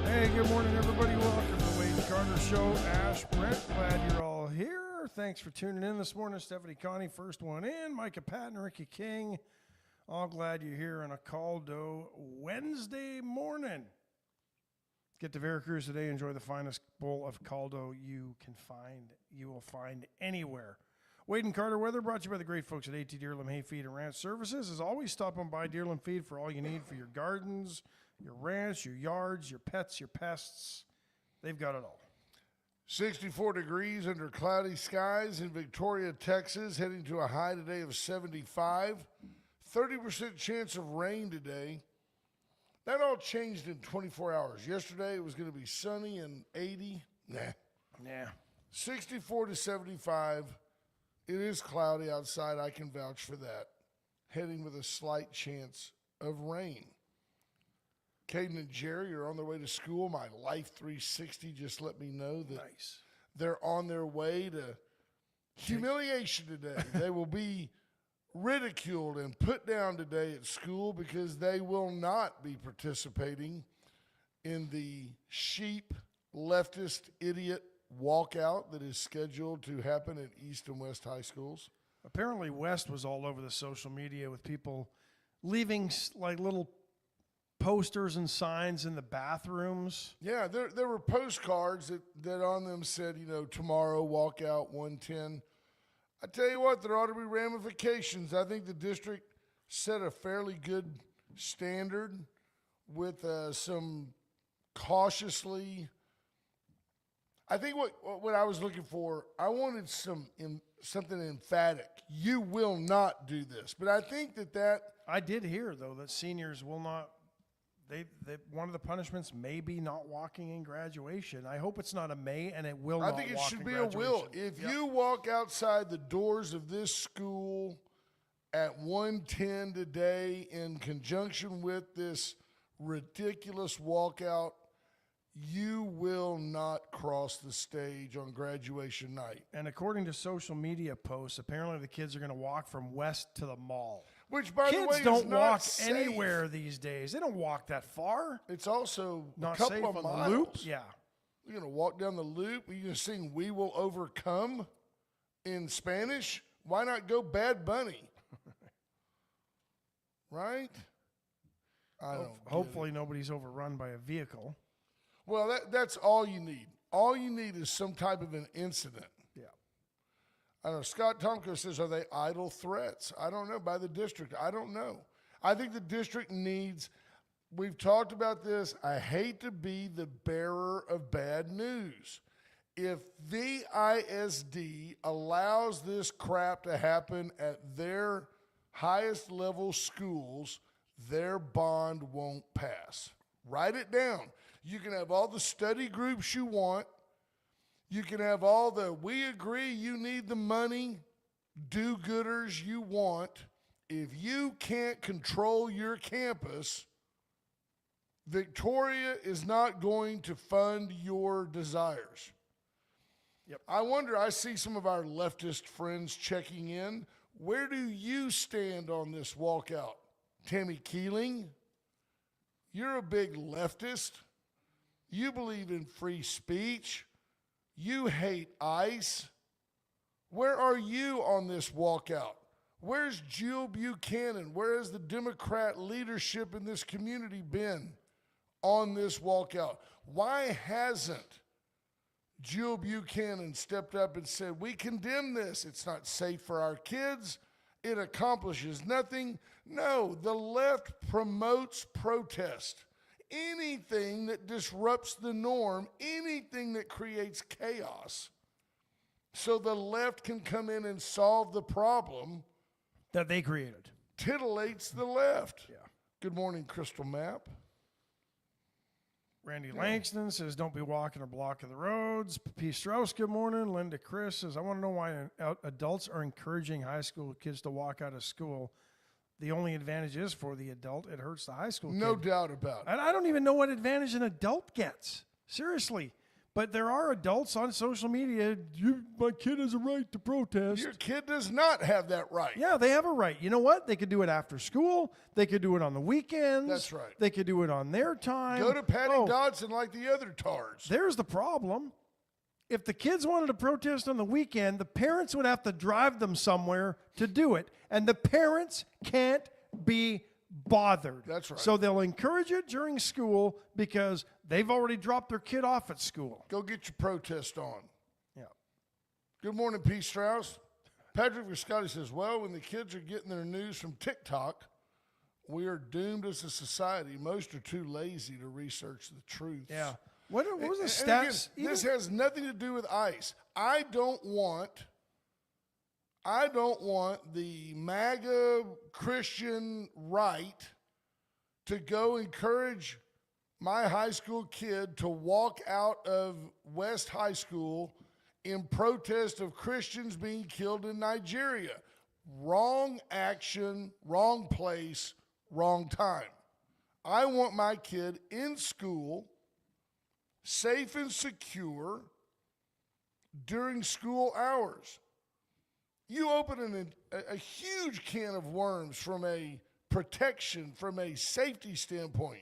Hey, good morning, everybody. Welcome to the Wade and Carter Show. Ash, Brent, glad you're all here. Thanks for tuning in this morning. Stephanie Connie, first one in. Micah Patton, Ricky King. All glad you're here on a Caldo Wednesday morning. Get to Veracruz today. Enjoy the finest bowl of caldo you will find anywhere. Wade and Carter weather brought to you by the great folks at AT Deerland Hay Feed and Ranch Services. As always, stop on by Deerland Feed for all you need for your gardens, your ranch, your yards, your pets, your pests. They've got it all. 64 degrees under cloudy skies in Victoria, Texas, heading to a high today of 75. 30% chance of rain today. That all changed in 24 hours. Yesterday it was going to be sunny and 80. Nah. 64 to 75. It is cloudy outside. I can vouch for that. Heading with a slight chance of rain. Caden and Jerry are on their way to school. My Life 360 just let me know that they're on their way to humiliation today. They will be ridiculed and put down today at school because they will not be participating in the sheep leftist idiot walkout that is scheduled to happen at East and West high schools. Apparently West was all over the social media with people leaving like little posters and signs in the bathrooms. Yeah, there were postcards that on them said, tomorrow walkout 110. I tell you what, there ought to be ramifications. I think the district set a fairly good standard with some cautiously. I think what I was looking for, I wanted something emphatic. You will not do this. But I think that I did hear, though, that seniors will not. One of the punishments may be not walking in graduation. I hope it's not a may, and it will not. I think it should be a will. If you walk outside the doors of this school at 1:10 today in conjunction with this ridiculous walkout, you will not cross the stage on graduation night. And according to social media posts, apparently the kids are going to walk from West to the mall. Which, by the way, kids don't walk safe. Anywhere these days. They don't walk that far. It's also not a couple safe of on miles. The loop. Yeah. You're going to walk down the loop. Are you going to sing "We Will Overcome" in Spanish? Why not go Bad Bunny? Right? Hopefully nobody's overrun by a vehicle. Well, that's all you need. All you need is some type of an incident. Yeah. I know Scott Tomko says, are they idle threats? I don't know. By the district, I don't know. I think the district needs, we've talked about this, I hate to be the bearer of bad news. If the ISD allows this crap to happen at their highest level schools, their bond won't pass. Write it down. You can have all the study groups you want. You can have all the, we agree you need the money, do-gooders you want. If you can't control your campus, Victoria is not going to fund your desires. Yep. I wonder, I see some of our leftist friends checking in. Where do you stand on this walkout? Tammy Keeling, you're a big leftist. You believe in free speech. You hate ICE. Where are you on this walkout? Where's Jill Buchanan? Where has the Democrat leadership in this community been on this walkout? Why hasn't Jill Buchanan stepped up and said, we condemn this. It's not safe for our kids. It accomplishes nothing. No, the left promotes protest. Anything that disrupts the norm, anything that creates chaos, so the left can come in and solve the problem that they created. Titillates the left. Yeah. Good morning, Crystal Map. Randy Langston says, don't be walking or blocking the roads. P. Strauss, good morning. Linda Chris says, I want to know why adults are encouraging high school kids to walk out of school. The only advantage is for the adult. It hurts the high school kid. No doubt about it. And I don't even know what advantage an adult gets. Seriously. But there are adults on social media. My kid has a right to protest. Your kid does not have that right. Yeah, they have a right. You know what? They could do it after school. They could do it on the weekends. That's right. They could do it on their time. Go to Patty Dodson like the other tards. There's the problem. If the kids wanted to protest on the weekend, the parents would have to drive them somewhere to do it. And the parents can't be bothered. That's right. So they'll encourage it during school because they've already dropped their kid off at school. Go get your protest on. Yeah. Good morning, P. Strauss. Patrick Viscotti says, well, when the kids are getting their news from TikTok, we are doomed as a society. Most are too lazy to research the truth. Yeah. What was the And stats? again, this has nothing to do with ICE. I don't want the MAGA Christian right to go encourage my high school kid to walk out of West High School in protest of Christians being killed in Nigeria. Wrong action, wrong place, wrong time. I want my kid in school, safe and secure during school hours. You open a huge can of worms from a protection, from a safety standpoint.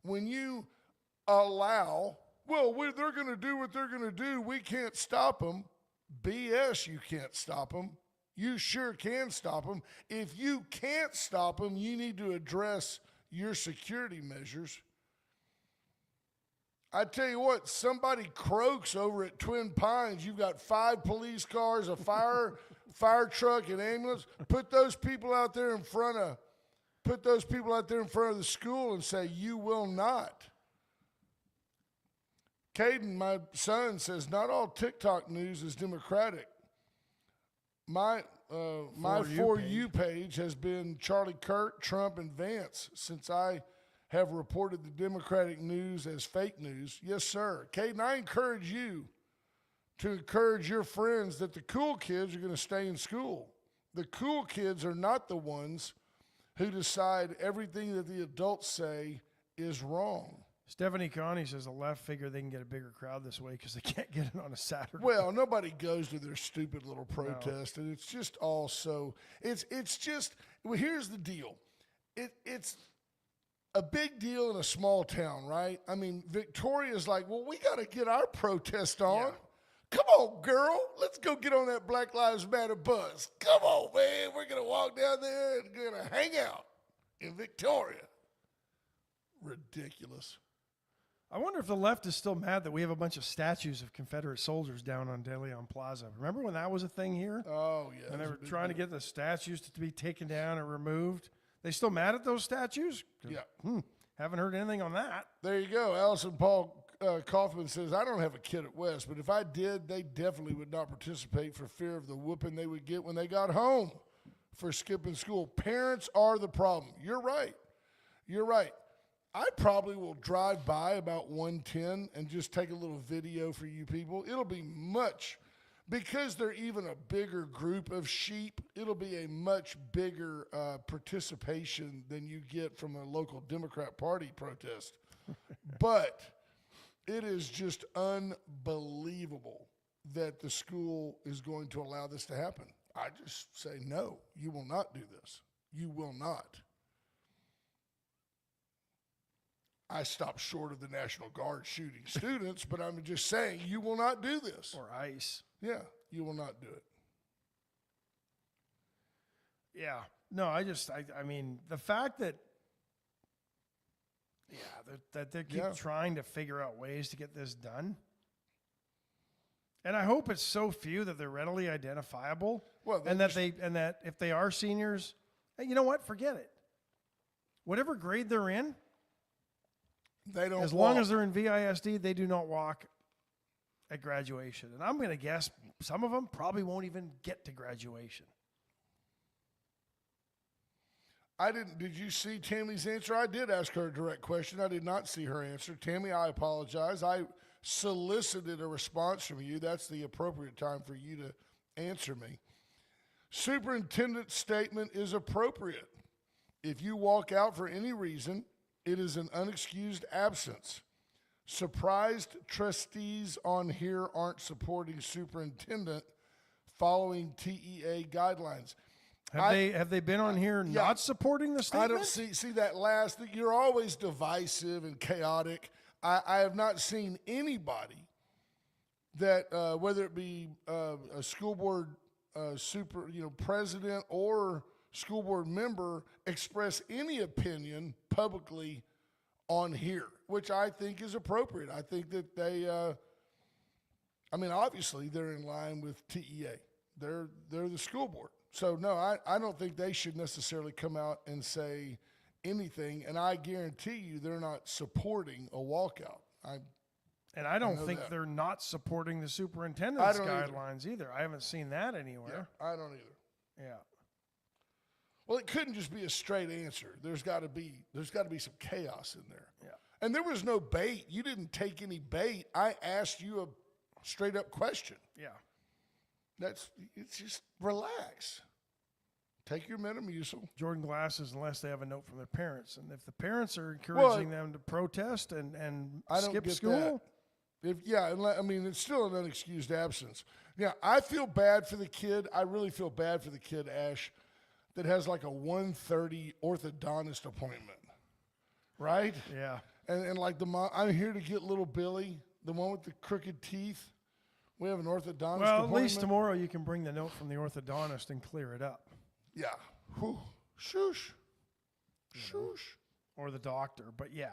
When you allow, they're going to do what they're going to do. We can't stop them. BS, you can't stop them. You sure can stop them. If you can't stop them, you need to address your security measures. I tell you what, somebody croaks over at Twin Pines. You've got 5 police cars, a fire truck, an ambulance. Put those people out there in front of the school and say, you will not. Caden, my son, says, not all TikTok news is Democratic. My For You page has been Charlie Kirk, Trump, and Vance since I have reported the Democratic news as fake news. Yes, sir. Caden, I encourage you to encourage your friends that the cool kids are going to stay in school. The cool kids are not the ones who decide everything that the adults say is wrong. Stephanie Connie says the left figure they can get a bigger crowd this way because they can't get it on a Saturday. Well, nobody goes to their stupid little protest, and it's just all so. It's just. Well, here's the deal. It's a big deal in a small town, right? I mean, Victoria's like, well, we got to get our protest on. Yeah. Come on, girl. Let's go get on that Black Lives Matter bus. Come on, man. We're going to walk down there and going to hang out in Victoria. Ridiculous. I wonder if the left is still mad that we have a bunch of statues of Confederate soldiers down on De Leon Plaza. Remember when that was a thing here? Oh, yeah. And they were trying to get the statues to be taken down or removed. They still mad at those statues? Yeah. Haven't heard anything on that. There you go. Allison Paul Kaufman says, I don't have a kid at West, but if I did, they definitely would not participate for fear of the whooping they would get when they got home for skipping school. Parents are the problem. You're right. You're right. I probably will drive by about 110 and just take a little video for you people. It'll be much, because they're even a bigger group of sheep, it'll be a much bigger participation than you get from a local Democrat Party protest. But it is just unbelievable that the school is going to allow this to happen. I just say, no, you will not do this. You will not. I stopped short of the National Guard shooting students, but I'm just saying you will not do this. Or ICE. Yeah, you will not do it. Yeah. No, I mean, the fact that, that they keep trying to figure out ways to get this done. And I hope it's so few that they're readily identifiable. Well, and that if they are seniors, hey, you know what? Forget it. Whatever grade they're in, they don't. As long as they're in VISD, they do not walk at graduation. And I'm going to guess some of them probably won't even get to graduation. Did you see Tammy's answer? I did ask her a direct question. I did not see her answer. Tammy, I apologize. I solicited a response from you. That's the appropriate time for you to answer me. Superintendent's statement is appropriate. If you walk out for any reason, it is an unexcused absence. Surprised trustees on here aren't supporting superintendent following TEA guidelines. Have they been on here not supporting the statement? I don't see that last. You're always divisive and chaotic. I have not seen anybody that whether it be a school board president or school board member express any opinion publicly on here, which I think is appropriate. I think that they, obviously they're in line with TEA. They're the school board. So, no, I don't think they should necessarily come out and say anything, and I guarantee you they're not supporting a walkout. I don't think they're not supporting the superintendent's guidelines either. I haven't seen that anywhere. Yeah, I don't either. Yeah. Well, it couldn't just be a straight answer. There's got to be some chaos in there. Yeah. And there was no bait. You didn't take any bait. I asked you a straight up question. Yeah. It's just relax. Take your Metamucil. Jordan glasses unless they have a note from their parents. And if the parents are encouraging them to protest and skip school. It's still an unexcused absence. Yeah, I feel bad for the kid. I really feel bad for the kid, Ash, that has like a 1:30 orthodontist appointment. Right? Yeah. And like the mom, I'm here to get little Billy, the one with the crooked teeth. We have an orthodontist appointment. Well, at least tomorrow you can bring the note from the orthodontist and clear it up. Yeah. Whew. Shoosh. Shoosh. Or the doctor. But yeah.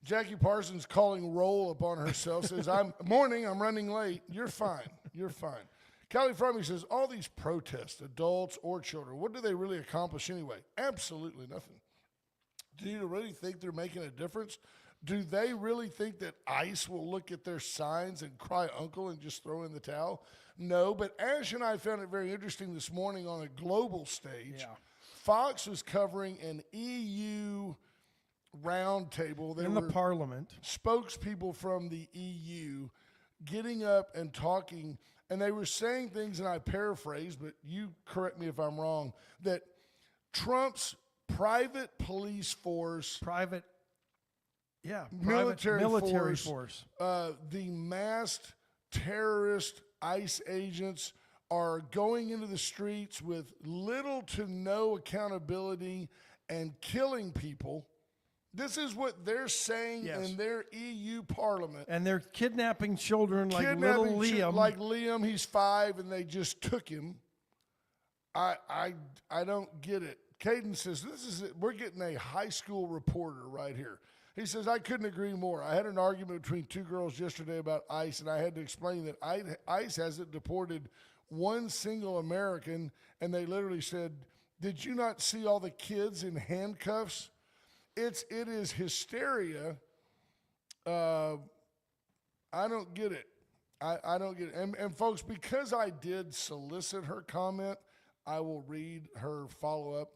Jackie Parsons calling roll upon herself says, I'm running late. You're fine. You're fine. Callie Fromey says, all these protests, adults or children, what do they really accomplish anyway? Absolutely nothing. Do you really think they're making a difference? Do they really think that ICE will look at their signs and cry uncle and just throw in the towel? No, but Ash and I found it very interesting this morning on a global stage. Yeah. Fox was covering an EU roundtable. In the parliament. Spokespeople from the EU getting up and talking, and they were saying things, and I paraphrase, but you correct me if I'm wrong, that Trump's private police force, military force. The masked terrorist ICE agents are going into the streets with little to no accountability and killing people. This is what they're saying in their EU parliament. And they're kidnapping children like little Liam. Like Liam, he's 5, and they just took him. I don't get it. Caden says, this is it. We're getting a high school reporter right here. He says, I couldn't agree more. I had an argument between 2 girls yesterday about ICE, and I had to explain that ICE hasn't deported one single American, and they literally said, did you not see all the kids in handcuffs? It is hysteria. I don't get it. I don't get it. And folks, because I did solicit her comment, I will read her follow-up.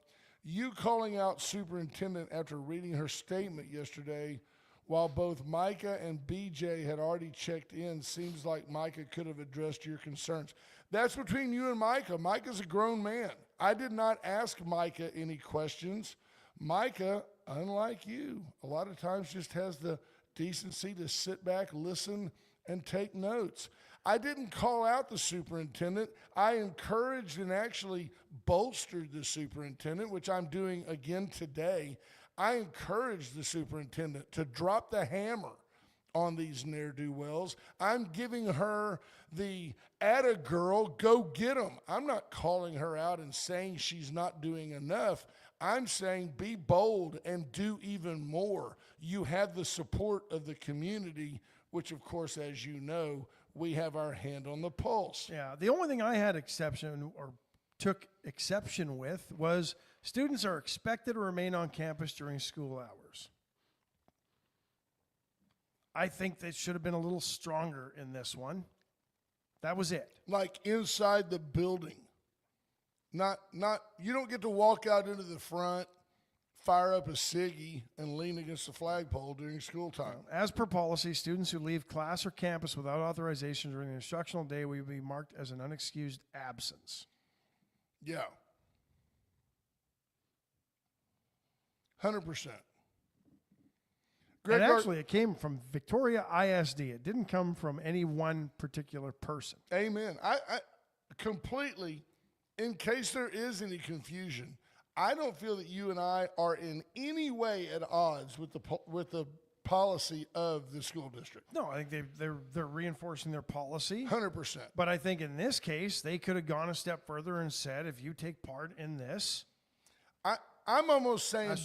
You calling out superintendent after reading her statement yesterday while both Micah and BJ had already checked in seems like Micah could have addressed your concerns. That's between you and Micah. Micah's a grown man. I did not ask Micah any questions. Micah, unlike you, a lot of times just has the decency to sit back, listen, and take notes. I didn't call out the superintendent. I encouraged and actually bolstered the superintendent, which I'm doing again today. I encouraged the superintendent to drop the hammer on these ne'er-do-wells. I'm giving her the atta girl, go get them. I'm not calling her out and saying she's not doing enough. I'm saying be bold and do even more. You have the support of the community, which, of course, as you know, we have our hand on the pulse. Yeah, the only thing I had took exception with was students are expected to remain on campus during school hours. I think they should have been a little stronger in this one. That was it. Like inside the building. Not you don't get to walk out into the front, fire up a ciggy, and lean against the flagpole during school time. As per policy, students who leave class or campus without authorization during the instructional day will be marked as an unexcused absence. Yeah. 100%. Greg And actually, it came from Victoria ISD. It didn't come from any one particular person. Amen. I completely, in case there is any confusion, I don't feel that you and I are in any way at odds with the policy of the school district. No, I think they're reinforcing their policy. 100%. But I think in this case, they could have gone a step further and said, if you take part in this, I'm almost saying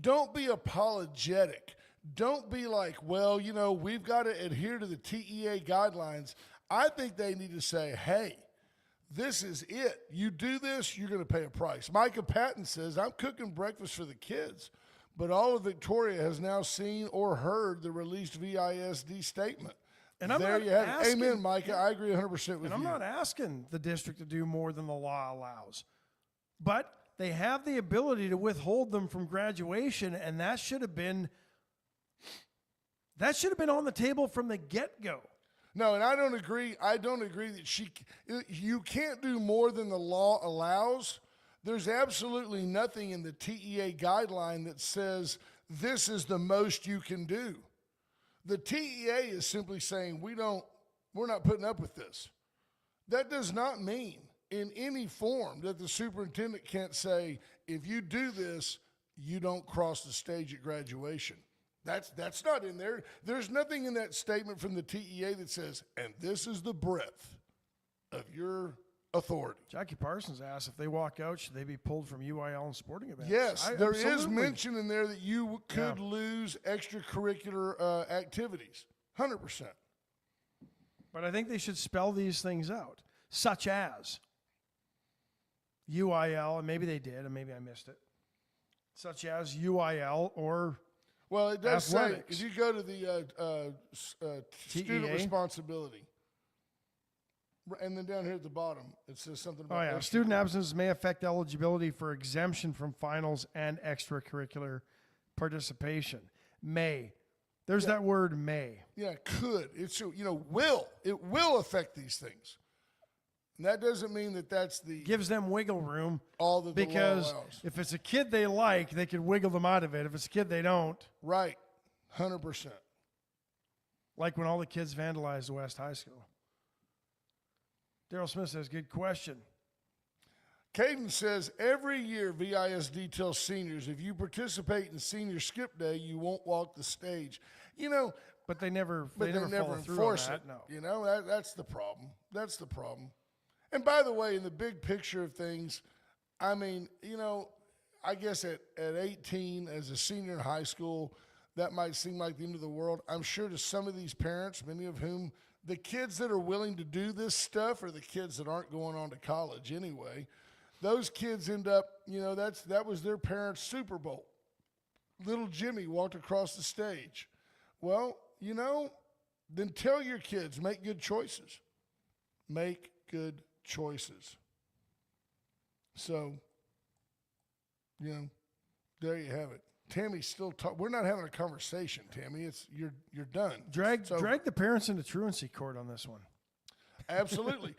don't be apologetic. Don't be like, well, we've got to adhere to the TEA guidelines. I think they need to say, hey, this is it. You do this, you're going to pay a price. Micah Patton says, I'm cooking breakfast for the kids, but all of Victoria has now seen or heard the released VISD statement. And I'm there not you have it. asking, Amen, Micah. I agree 100% with you. And I'm not asking the district to do more than the law allows. But they have the ability to withhold them from graduation, and that should have been on the table from the get-go. No, and I don't agree. I don't agree that you can't do more than the law allows. There's absolutely nothing in the TEA guideline that says this is the most you can do. The TEA is simply saying we're not putting up with this. That does not mean in any form that the superintendent can't say, if you do this, you don't cross the stage at graduation. That's not in there. There's nothing in that statement from the TEA that says, and this is the breadth of your authority. Jackie Parsons asked if they walk out, should they be pulled from UIL and sporting events? Yes, there is mention in there that you could lose extracurricular activities. 100%. But I think they should spell these things out, such as UIL, and maybe they did, and maybe I missed it, such as UIL or well, it does athletics. say, if you go to the student responsibility, and then down here at the bottom, it says something about student absences may affect eligibility for exemption from finals and extracurricular participation. May. There's that word may. Yeah, could. It's, will. It will affect these things. And that doesn't mean that that's the... Gives them wiggle room. All that because the law allows. If it's a kid they like, they can wiggle them out of it. If it's a kid they don't... Right. 100%. Like when all the kids vandalized the West High School. Daryl Smith says, good question. Caden says, every year VISD tells seniors, if you participate in senior skip day, you won't walk the stage. But they never follow through enforce on it. that, no. That's the problem. That's the problem. And by the way, in the big picture of things, I mean, I guess at 18 as a senior in high school, that might seem like the end of the world. I'm sure to some of these parents, many of whom, the kids that are willing to do this stuff are the kids that aren't going on to college anyway. Those kids end up, that was their parents' Super Bowl. Little Jimmy walked across the stage. Well, then tell your kids, make good choices. Make good choices. So, there you have it. Tammy's still talking. We're not having a conversation, Tammy. You're done. Drag the parents into truancy court on this one. Absolutely.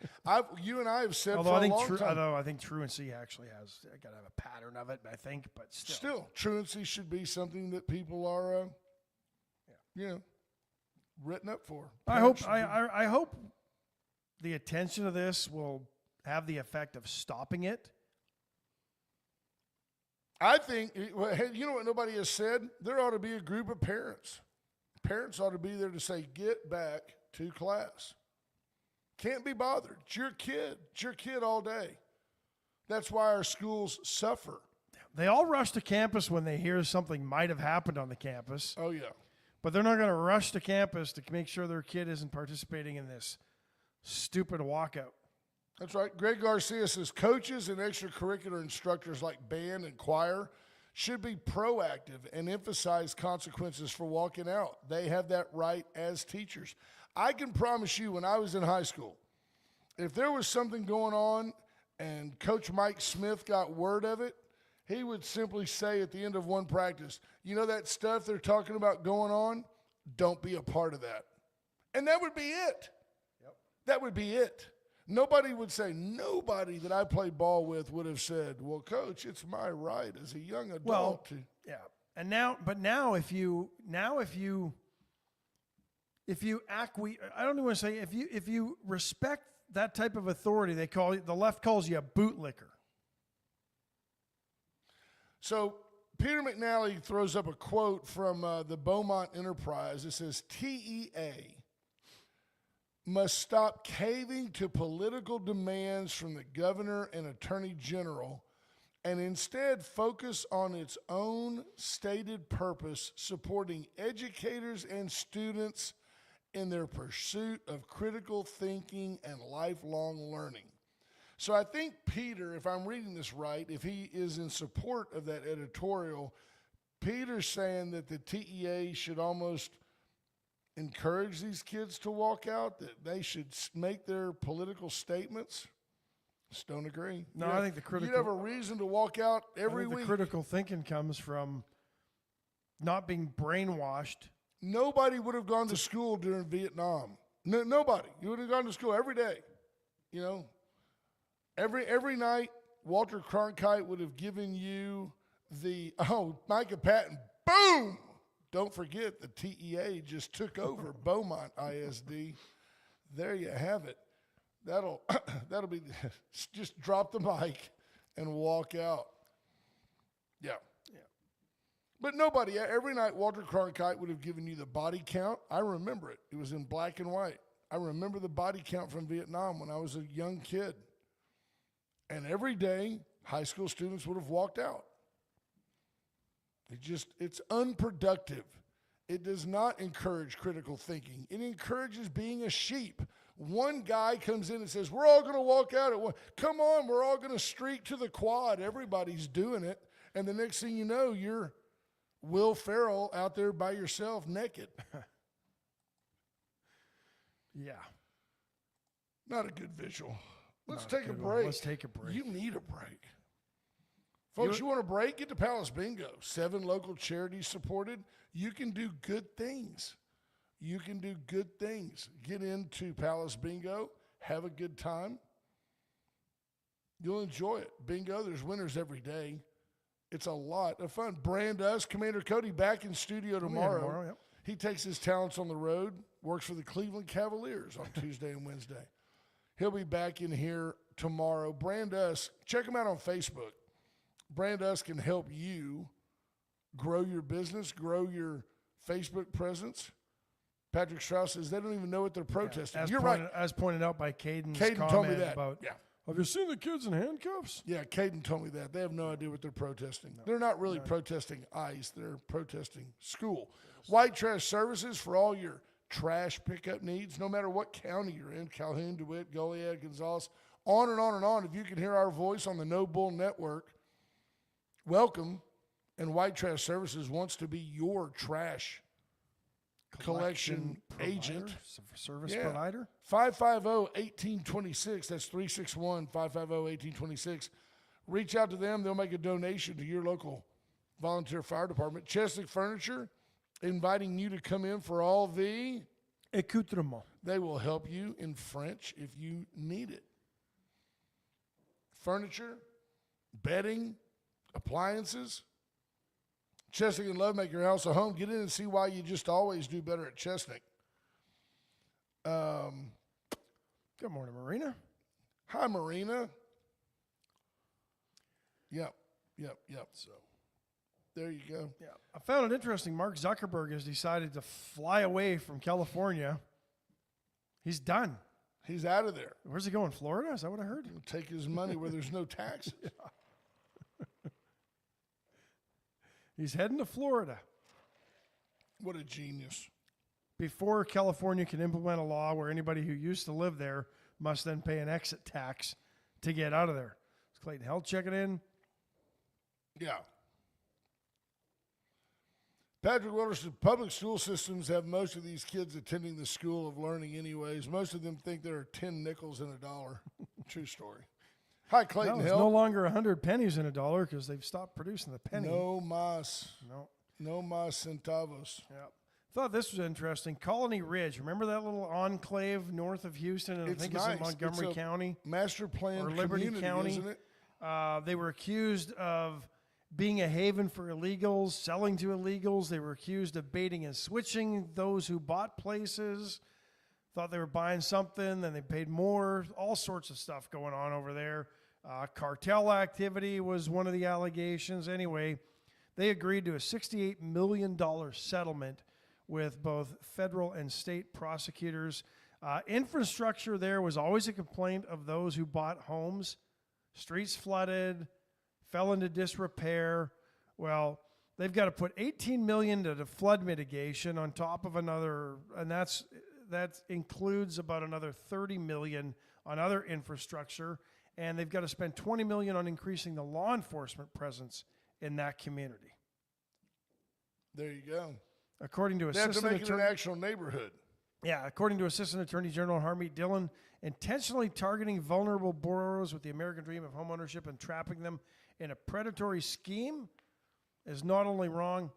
You and I have said although for I a think long time. Although I think truancy actually has got to have a pattern of it, I think, but still. Still, truancy should be something that people are, written up for. I hope the attention of this will have the effect of stopping it. I think, you know what nobody has said? There ought to be a group of parents. Parents ought to be there to say, get back to class. Can't be bothered. It's your kid. It's your kid all day. That's why our schools suffer. They all rush to campus when they hear something might have happened on the campus. Oh, yeah. But they're not going to rush to campus to make sure their kid isn't participating in this stupid walkout. That's right. Greg Garcia says coaches and extracurricular instructors like band and choir should be proactive and emphasize consequences for walking out. They have that right as teachers. I can promise you when I was in high school, if there was something going on and Coach Mike Smith got word of it, he would simply say at the end of one practice, that stuff they're talking about going on, don't be a part of that. And that would be it. Yep. That would be it. Nobody that I played ball with would have said, well, Coach, it's my right as a young adult. Yeah. And now, but now if you I don't even want to say if you respect that type of authority, the left calls you a bootlicker. So Peter McNally throws up a quote from the Beaumont Enterprise. It says, TEA must stop caving to political demands from the governor and attorney general and instead focus on its own stated purpose, supporting educators and students in their pursuit of critical thinking and lifelong learning. So I think Peter, if I'm reading this right, if he is in support of that editorial, Peter's saying that the TEA should almost encourage these kids to walk out, that they should make their political statements. Just don't agree. No, I think the critical. You'd have a reason to walk out every week. The critical thinking comes from not being brainwashed. Nobody would have gone to school during Vietnam. No, nobody. You would have gone to school every day. You know, every night, Walter Cronkite would have given you Micah Patton. Boom! Don't forget the TEA just took over Beaumont ISD. There you have it. That'll be just drop the mic and walk out. Yeah. But nobody, every night Walter Cronkite would have given you the body count. I remember it. It was in black and white. I remember the body count from Vietnam when I was a young kid. And every day, high school students would have walked out. It's unproductive. It does not encourage critical thinking. It encourages being a sheep. One guy comes in and says, we're all going to walk out at one. Come on, we're all going to streak to the quad. Everybody's doing it. And the next thing you know, you're Will Ferrell out there by yourself naked. Yeah. Not a good visual. Let's take a break. Let's take a break. You need a break. Folks, you want a break? Get to Palace Bingo. 7 local charities supported. You can do good things. You can do good things. Get into Palace Bingo. Have a good time. You'll enjoy it. Bingo, there's winners every day. It's a lot of fun. Brand Us, Commander Cody, back in studio tomorrow. Yep. He takes his talents on the road, works for the Cleveland Cavaliers on Tuesday and Wednesday. He'll be back in here tomorrow. Brand Us, check him out on Facebook. Brand Us can help you grow your business, grow your Facebook presence. Patrick Strauss says they don't even know what they're protesting. Yeah, You're right. As pointed out by Caden's Caden told me that. About, yeah. Have you seen the kids in handcuffs? Yeah, Caden told me that. They have no idea what they're protesting. No. They're not really protesting ICE. They're protesting school. White Trash Services for all your trash pickup needs, no matter what county you're in, Calhoun, DeWitt, Goliad, Gonzales, on and on and on. If you can hear our voice on the No Bull Network, welcome. And White Trash Services wants to be your trash collection agent. Service provider. 550-1826. That's 361-550-1826. Reach out to them. They'll make a donation to your local volunteer fire department. Chesnick Furniture, inviting you to come in for all the accoutrements. They will help you in French if you need it. Furniture, bedding, appliances. Chesnick and Love make your house a home. Get in and see why you just always do better at Chesnick. Good morning, Marina. Hi, Marina. Yep. So there you go. Yeah, I found it interesting. Mark Zuckerberg has decided to fly away from California. He's done. He's out of there. Where's he going? Florida? Is that what I heard? He'll take his money where there's no taxes. Yeah. He's heading to Florida. What a genius. Before California can implement a law where anybody who used to live there must then pay an exit tax to get out of there. Is Clayton Health checking in? Yeah. Patrick Wilderson, public school systems have most of these kids attending the school of learning anyways. Most of them think there are 10 nickels in a dollar. True story. Hi, Clayton It's Hill. no longer 100 pennies in a dollar because they've stopped producing the penny. No mas. No. No mas centavos. Yep. Thought this was interesting. Colony Ridge. Remember that little enclave north of Houston? And I think it's in Montgomery County. Master plan or Liberty community, County. Isn't it? They were accused of being a haven for illegals, selling to illegals. They were accused of baiting and switching those who bought places, thought they were buying something, then they paid more, all sorts of stuff going on over there. Cartel activity was one of the allegations. Anyway, they agreed to a $68 million settlement with both federal and state prosecutors. Infrastructure there was always a complaint of those who bought homes. Streets flooded, fell into disrepair. Well, they've got to put $18 million to the flood mitigation on top of another, and that includes about another $30 million on other infrastructure, and they've got to spend $20 million on increasing the law enforcement presence in that community. There you go. According to They have to Assistant make it an actual neighborhood. Yeah, according to Assistant Attorney General Harmeet Dillon, intentionally targeting vulnerable borrowers with the American dream of homeownership and trapping them in a predatory scheme is not only wrong,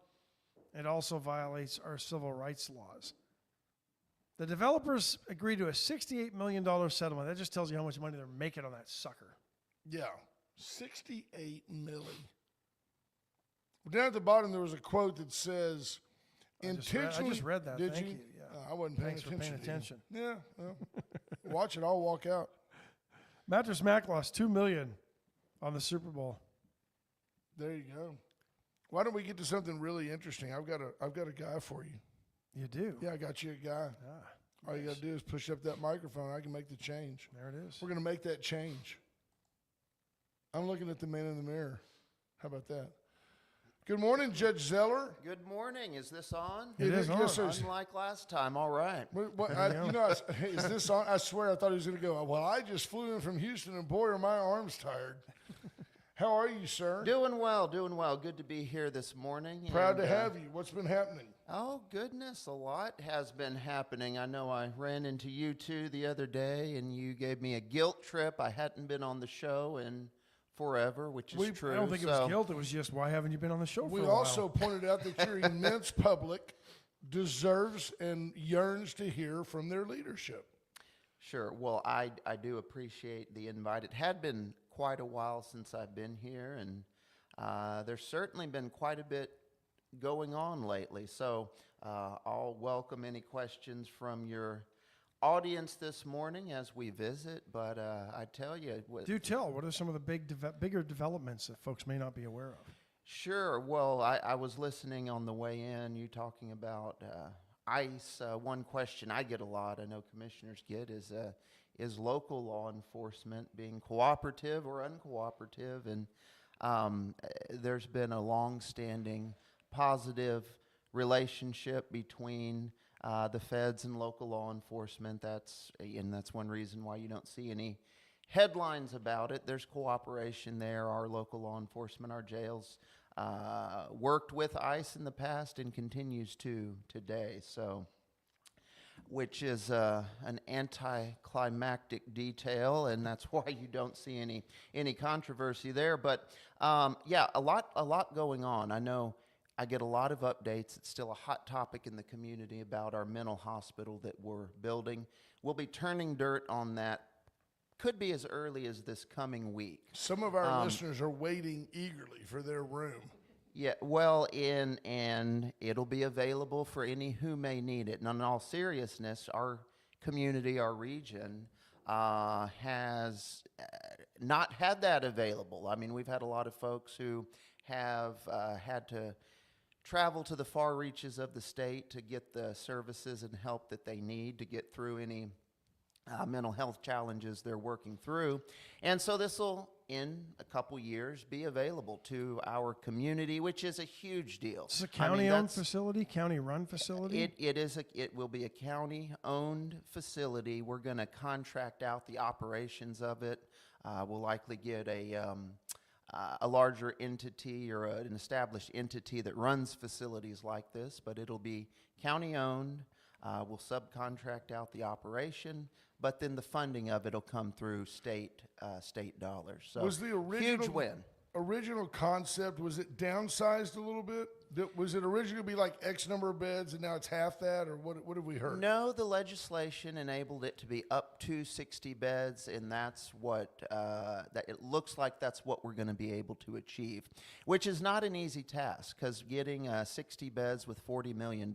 it also violates our civil rights laws. The developers agreed to a $68 million settlement. That just tells you how much money they're making on that sucker. Yeah, $68 million. Down at the bottom, there was a quote that says, intentionally. I just read that. Did Thank you? you. Yeah. I wasn't paying Thanks for attention. paying attention. Yeah. Well, watch it. I'll walk out. Mattress Mac lost $2 million on the Super Bowl. There you go. Why don't we get to something really interesting? I've got a guy for you. You do? Yeah, I got you a guy. All you got to do is push up that microphone. I can make the change. There it is. We're going to make that change. I'm looking at the man in the mirror. How about that? Good morning, Judge Zeller. Good morning. Is this on? It is on. Yes, sir. Unlike last time. All right. Is this on? I swear I thought he was going to go, well, I just flew in from Houston, and boy, are my arms tired. How are you, sir? Doing well, doing well. Good to be here this morning. Proud to have you. What's been happening? Oh, goodness. A lot has been happening. I know I ran into you two the other day, and you gave me a guilt trip. I hadn't been on the show in forever, which is true. I don't think it was guilt. It was just, why haven't you been on the show for We a while? also pointed out that your immense public deserves and yearns to hear from their leadership. Sure. Well, I do appreciate the invite. It had been quite a while since I've been here, and there's certainly been quite a bit going on lately. So I'll welcome any questions from your audience this morning as we visit. But I tell you, Do tell. What are some of the bigger developments that folks may not be aware of? Sure. Well, I was listening on the way in, you talking about ICE. One question I get a lot, I know commissioners get, is local law enforcement being cooperative or uncooperative? And there's been a long-standing positive relationship between the feds and local law enforcement. That's one reason why you don't see any headlines about it. There's cooperation there. Our local law enforcement, our jails, worked with ICE in the past and continues to today. So, which is an anticlimactic detail, and that's why you don't see any controversy there. But yeah, a lot going on. I know I get a lot of updates. It's still a hot topic in the community about our mental hospital that we're building. We'll be turning dirt on that. Could be as early as this coming week. Some of our listeners are waiting eagerly for their room. Yeah, well, and it'll be available for any who may need it. And in all seriousness, our community, our region, has not had that available. I mean, we've had a lot of folks who have had to travel to the far reaches of the state to get the services and help that they need to get through any mental health challenges they're working through. And so this will, in a couple years, be available to our community, which is a huge deal. It's a county-owned facility, county-run facility? It will be a county-owned facility. We're going to contract out the operations of it. We'll likely get a larger entity or an established entity that runs facilities like this, but it'll be county-owned. We'll subcontract out the operation, but then the funding of it will come through state dollars. So Was the original, huge win. original concept, was it downsized a little bit? Was it originally be like X number of beds and now it's half that, or what have we heard? No, the legislation enabled it to be up to 60 beds, and that's what, that it looks like that's what we're going to be able to achieve, which is not an easy task, because getting 60 beds with $40 million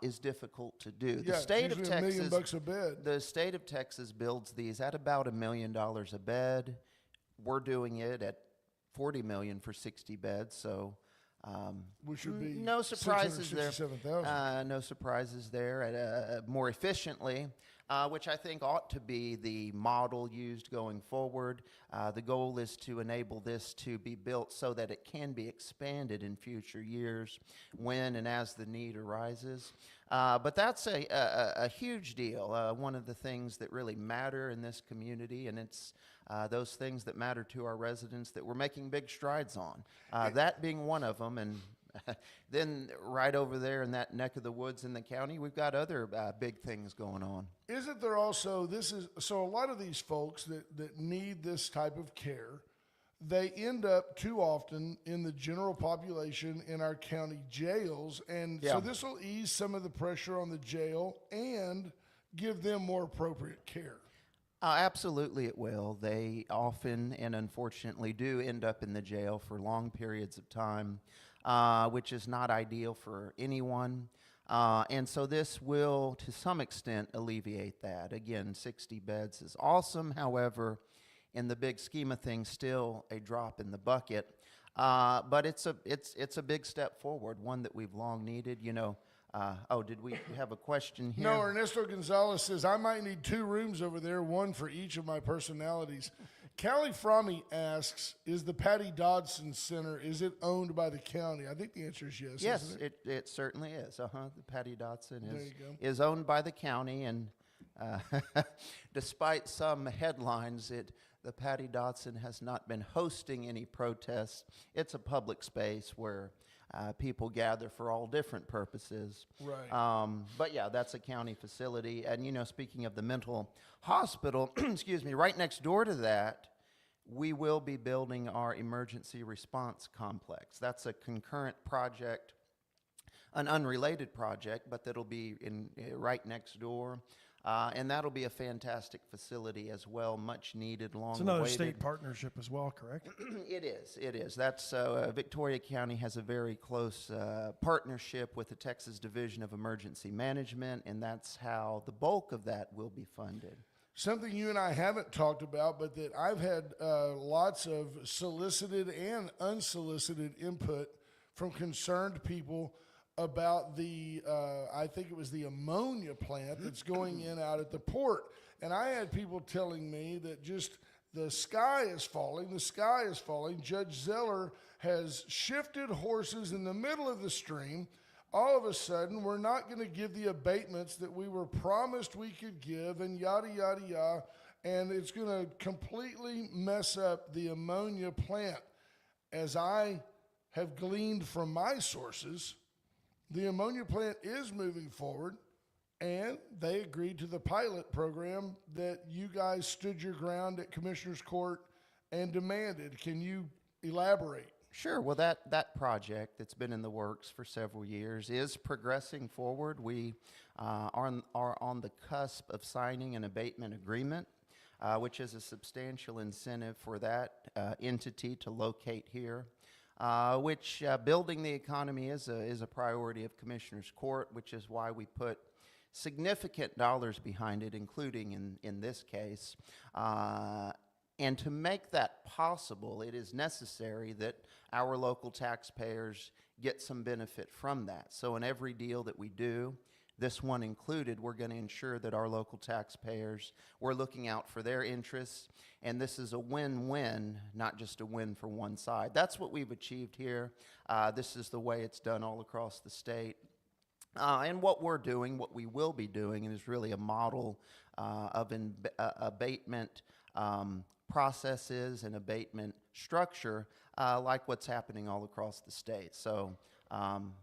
is difficult to do. Yeah, The state it's of usually $1 million Texas, a bed. the state of Texas builds these at about $1 million a bed. We're doing it at $40 million for 60 beds, so Which should be no surprises there. $667,000. No surprises there. At, more efficiently, which I think ought to be the model used going forward. The goal is to enable this to be built so that it can be expanded in future years when and as the need arises. But that's a huge deal. One of the things that really matter in this community, and it's those things that matter to our residents that we're making big strides on. That being one of them, and then right over there in that neck of the woods in the county, we've got other big things going on. Isn't there also, so a lot of these folks that need this type of care, they end up too often in the general population in our county jails. And so this will ease some of the pressure on the jail and give them more appropriate care. Absolutely it will. They often and unfortunately do end up in the jail for long periods of time, which is not ideal for anyone. And so this will, to some extent, alleviate that. Again, 60 beds is awesome. However, in the big scheme of things, still a drop in the bucket. But it's a big step forward, one that we've long needed. You know, did we have a question here? No, Ernesto Gonzalez says, I might need 2 rooms over there, one for each of my personalities. Callie Fromme asks, is the Patty Dodson Center, is it owned by the county? I think the answer is yes. Yes, isn't it? it certainly is. The Patty Dodson There you go. is owned by the county, and despite some headlines, the Patty Dodson has not been hosting any protests. It's a public space where people gather for all different purposes. Right. But yeah, that's a county facility. And, you know, speaking of the mental hospital, excuse me, right next door to that, we will be building our emergency response complex. That's a concurrent project, an unrelated project, but that'll be right next door. And that'll be a fantastic facility as well, much needed, long awaited. It's another state partnership as well, correct? It is. That's Victoria County has a very close partnership with the Texas Division of Emergency Management, and that's how the bulk of that will be funded. Something you and I haven't talked about, but that I've had lots of solicited and unsolicited input from concerned people about the, I think it was the ammonia plant that's going in out at the port. And I had people telling me that just the sky is falling. Judge Zeller has shifted horses in the middle of the stream. All of a sudden, we're not going to give the abatements that we were promised we could give, and yada, yada, yada. And it's going to completely mess up the ammonia plant. As I have gleaned from my sources, the ammonia plant is moving forward, and they agreed to the pilot program that you guys stood your ground at Commissioner's Court and demanded. Can you elaborate? Sure. Well, that project that's been in the works for several years is progressing forward. We are on the cusp of signing an abatement agreement, which is a substantial incentive for that entity to locate here. Which building the economy is a priority of Commissioner's Court, which is why we put significant dollars behind it, including in this case. And to make that possible, it is necessary that our local taxpayers get some benefit from that. So in every deal that we do, this one included, we're going to ensure that our local taxpayers, we're looking out for their interests, and this is a win-win, not just a win for one side. That's what we've achieved here. This is the way it's done all across the state. And what we're doing, what we will be doing, is really a model of abatement processes and abatement structure like what's happening all across the state. So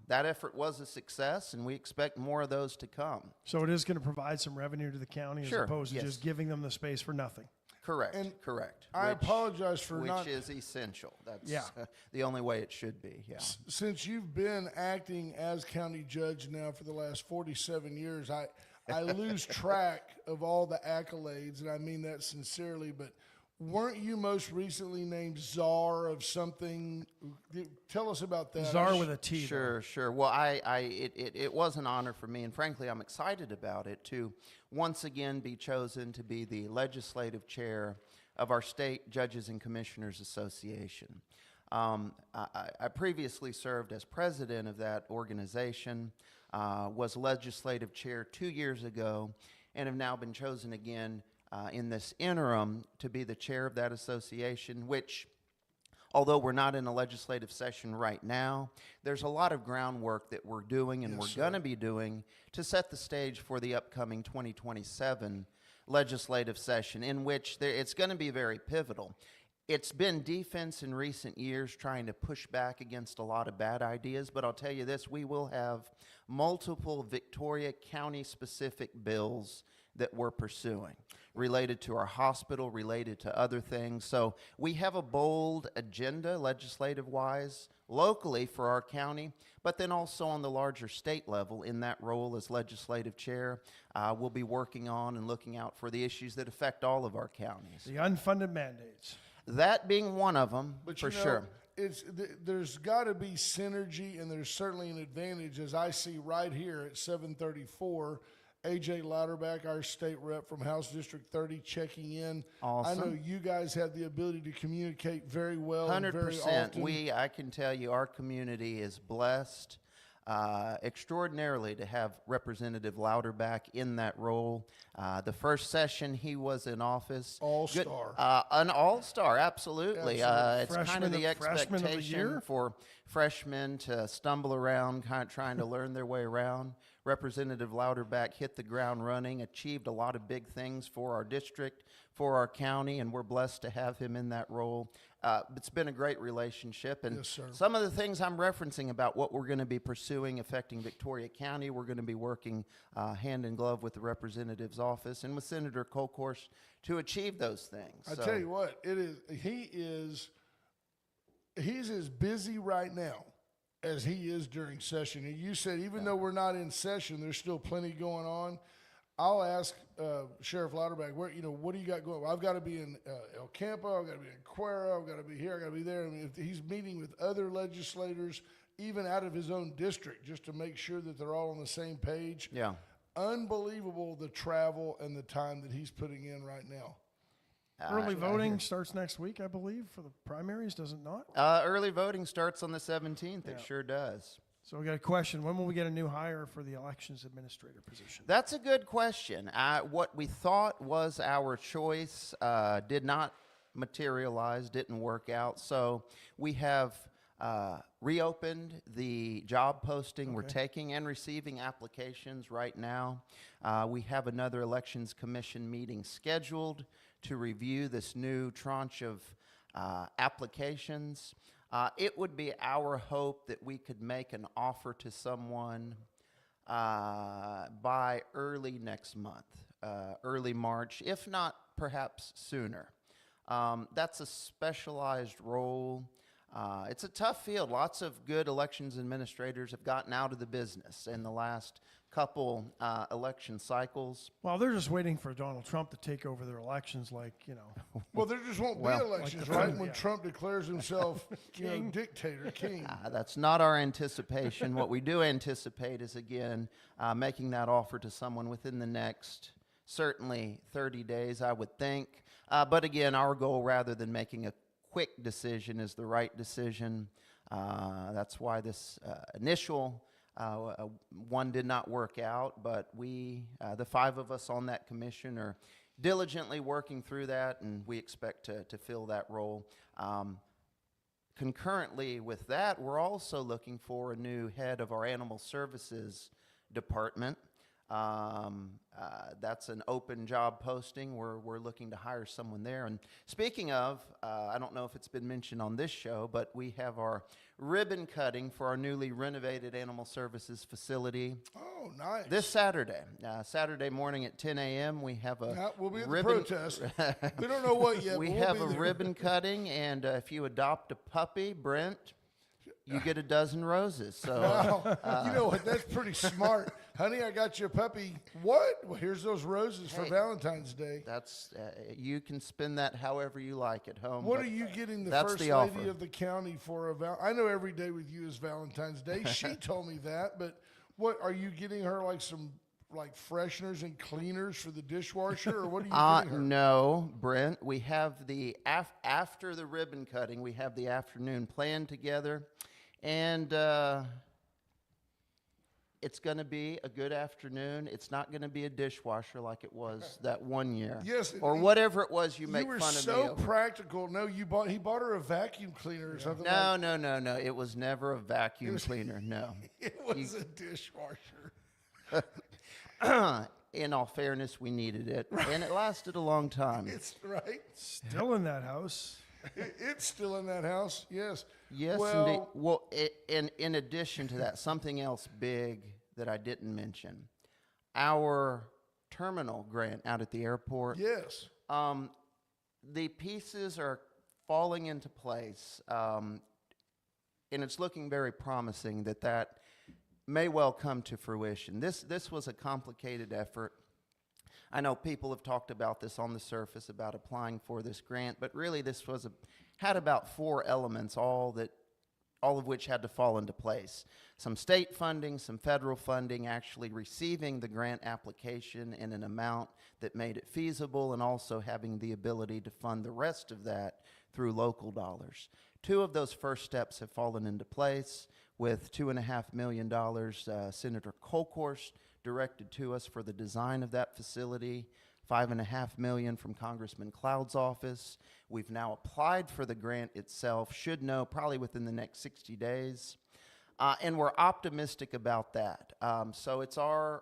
that effort was a success, and we expect more of those to come. So it is going to provide some revenue to the county as Sure, opposed to yes. just giving them the space for nothing. Correct. And correct. I apologize for which not. is essential. That's Yeah. the only way it should be. Yeah. Since you've been acting as county judge now for the last 47 years, I lose track of all the accolades, and I mean that sincerely, but weren't you most recently named czar of something? Tell us about that. Czar with a T. Sure, sure. Well, it was an honor for me, and frankly, I'm excited about it to once again be chosen to be the legislative chair of our State Judges and Commissioners Association. I previously served as president of that organization, was legislative chair 2 years ago, and have now been chosen again in this interim to be the chair of that association, which, although we're not in a legislative session right now, there's a lot of groundwork that we're doing and we're going to be doing to set the stage for the upcoming 2027 legislative session, in which it's going to be very pivotal. It's been defense in recent years trying to push back against a lot of bad ideas, but I'll tell you this, we will have multiple Victoria County-specific bills that we're pursuing, related to our hospital, related to other things. So we have a bold agenda, legislative-wise, locally for our county, but then also on the larger state level in that role as legislative chair. We'll be working on and looking out for the issues that affect all of our counties. The unfunded mandates. That being one of them, But for you know, sure. There's got to be synergy, and there's certainly an advantage, as I see right here at 7:34. AJ Louderback, our state rep from House District 30, checking in. Awesome. I know you guys have the ability to communicate very well. and very 100%. often. I can tell you, our community is blessed extraordinarily to have Representative Louderback in that role. The first session he was in office. All-star. An all-star, absolutely. It's kind of the Freshman of the year? expectation for freshmen to stumble around, kind of trying to learn their way around. Representative Louderback hit the ground running, achieved a lot of big things for our district, for our county, and we're blessed to have him in that role. It's been a great relationship, and Yes, sir. some of the things I'm referencing about what we're going to be pursuing affecting Victoria County, we're going to be working hand in glove with the representative's office and with Senator Colcourse to achieve those things. I tell you what, he's as busy right now as he is during session. And you said even though we're not in session, there's still plenty going on. I'll ask Sheriff Louderback, what do you got going? Well, I've got to be in El Campo, I've got to be in Cuero, I've got to be here, I've got to be there. I mean, if he's meeting with other legislators, even out of his own district, just to make sure that they're all on the same page. Yeah. Unbelievable the travel and the time that he's putting in right now. Early voting starts next week, I believe, for the primaries, does it not? Early voting starts on the 17th. It sure does. So we got a question. When will we get a new hire for the elections administrator position? That's a good question. What we thought was our choice did not materialize, didn't work out. So we have reopened the job posting. We're taking and receiving applications right now. We have another Elections Commission meeting scheduled to review this new tranche of applications. It would be our hope that we could make an offer to someone by early next month, early March, if not perhaps sooner. That's a specialized role. It's a tough field. Lots of good elections administrators have gotten out of the business in the last couple election cycles. Well, they're just waiting for Donald Trump to take over their elections, like, you know. Well, there just won't be elections, like right? When Trump declares himself dictator, king. That's not our anticipation. What we do anticipate is, again, making that offer to someone within the next, certainly 30 days, I would think. But again, our goal, rather than making a quick decision, is the right decision. That's why this initial one did not work out, but we, the 5 of us on that commission, are diligently working through that, and we expect to fill that role. Concurrently with that, we're also looking for a new head of our animal services department. That's an open job posting. We're looking to hire someone there. And speaking of, I don't know if it's been mentioned on this show, but we have our ribbon cutting for our newly renovated animal services facility Oh, nice. This Saturday. Saturday morning at 10 a.m. we have a Yeah, we'll be at the ribbon protest. We don't know what yet. we but we'll have be a there. ribbon cutting, and if you adopt a puppy, Brent, you get a dozen roses. So Wow. You know what? That's pretty smart. Honey, I got you a puppy. What? Well, here's those roses for Hey. Valentine's Day. that's you can spend that however you like at home. What but are you getting the that's first the lady offer. of the county for I know every day with you is Valentine's Day. She told me that, but what are you getting her, like some fresheners and cleaners for the dishwasher, or what are you getting her? No, Brent. We have the after the ribbon cutting. We have the afternoon planned together, and it's going to be a good afternoon. It's not going to be a dishwasher like it was that one year, Yes, or whatever it was. You make You were fun of me so over. practical. No, he bought her a vacuum cleaner or something. No. It was never a vacuum cleaner. No. It was a dishwasher. In all fairness, we needed it, and it lasted a long time. It's right. Still in that house. It's still in that house. Yes. Yes, Well, indeed. Well, in addition to that, something else big that I didn't mention, our terminal grant out at the airport. yes. The pieces are falling into place, and it's looking very promising that may well come to fruition. This was a complicated effort. I know people have talked about this on the surface about applying for this grant, but really this had about 4 elements, all of which had to fall into place. Some state funding, some federal funding, actually receiving the grant application in an amount that made it feasible, and also having the ability to fund the rest of that through local dollars. 2 of those first steps have fallen into place, with $2.5 million Senator Kolkhorst directed to us for the design of that facility, $5.5 million from Congressman Cloud's office. We've now applied for the grant itself, should know probably within the next 60 days. And we're optimistic about that. So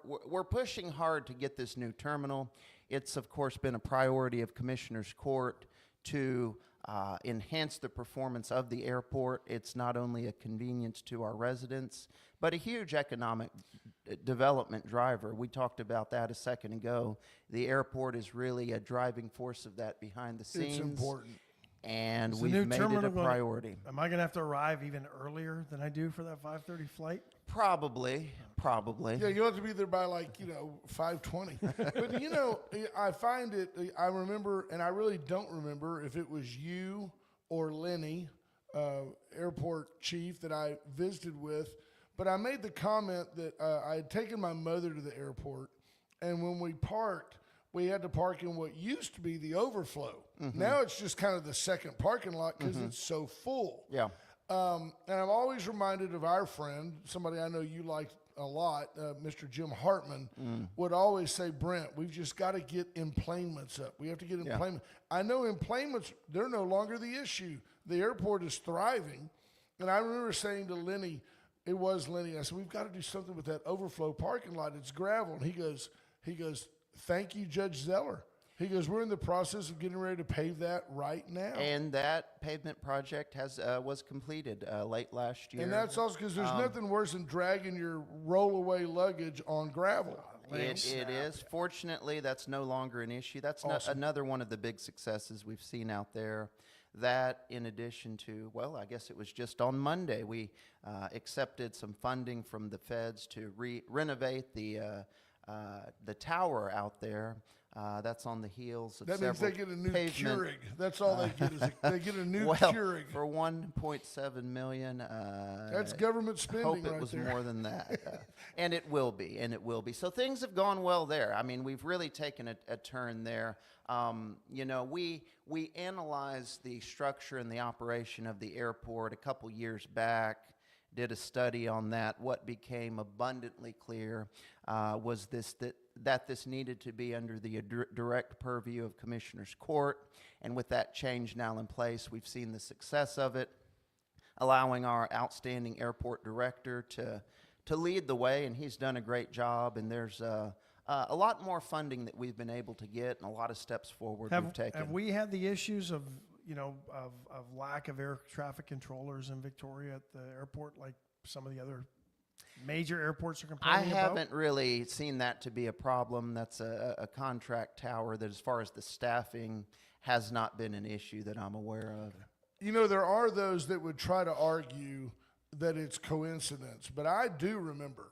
we're pushing hard to get this new terminal. It's, of course, been a priority of Commissioner's Court to enhance the performance of the airport. It's not only a convenience to our residents, but a huge economic development driver. We talked about that a second ago. The airport is really a driving force of that behind the scenes. It's important. And Is the we've new made it terminal a gonna- priority. Am I going to have to arrive even earlier than I do for that 5:30 flight? Probably. Yeah, you'll have to be there by 5:20. But I find it. I remember, and I really don't remember if it was you or Lenny, airport chief that I visited with. But I made the comment that I had taken my mother to the airport, and when we parked, we had to park in what used to be the overflow. Mm-hmm. Now it's just kind of the second parking lot because it's so full. Yeah. And I'm always reminded of our friend, somebody I know you liked a lot, Mr. Jim Hartman, would always say, Brent, we've just got to get emplanements up. We have to get emplanements. I know emplanements, they're no longer the issue. The airport is thriving. And I remember saying to Lenny, it was Lenny, I said, we've got to do something with that overflow parking lot. It's gravel. And he goes, thank you, Judge Zeller. He goes, we're in the process of getting ready to pave that right now. And that pavement project was completed late last year. And that's also because there's nothing worse than dragging your rollaway luggage on gravel. It is. Fortunately, that's no longer an issue. That's another one of the big successes we've seen out there. That, in addition to, well, I guess it was just on Monday, we accepted some funding from the feds to renovate the tower out there. That's on the heels of That means several they get a new pavement. Keurig. That's all they get is they get a new Well, Keurig. for $1.7 million. That's government spending Hope it right was there. more than that. And it will be, and it will be. So things have gone well there. I mean, we've really taken a turn there. We analyzed the structure and the operation of the airport a couple years back, did a study on that. What became abundantly clear was that this needed to be under the direct purview of Commissioner's Court. And with that change now in place, we've seen the success of it, allowing our outstanding airport director to lead the way, and he's done a great job. And there's a lot more funding that we've been able to get, and a lot of steps forward we've taken. Have we had the issues of lack of air traffic controllers in Victoria at the airport like some of the other major airports are I complaining about? haven't really seen that to be a problem. That's a contract tower that, as far as the staffing, has not been an issue that I'm aware of. You know, there are those that would try to argue that it's coincidence, but I do remember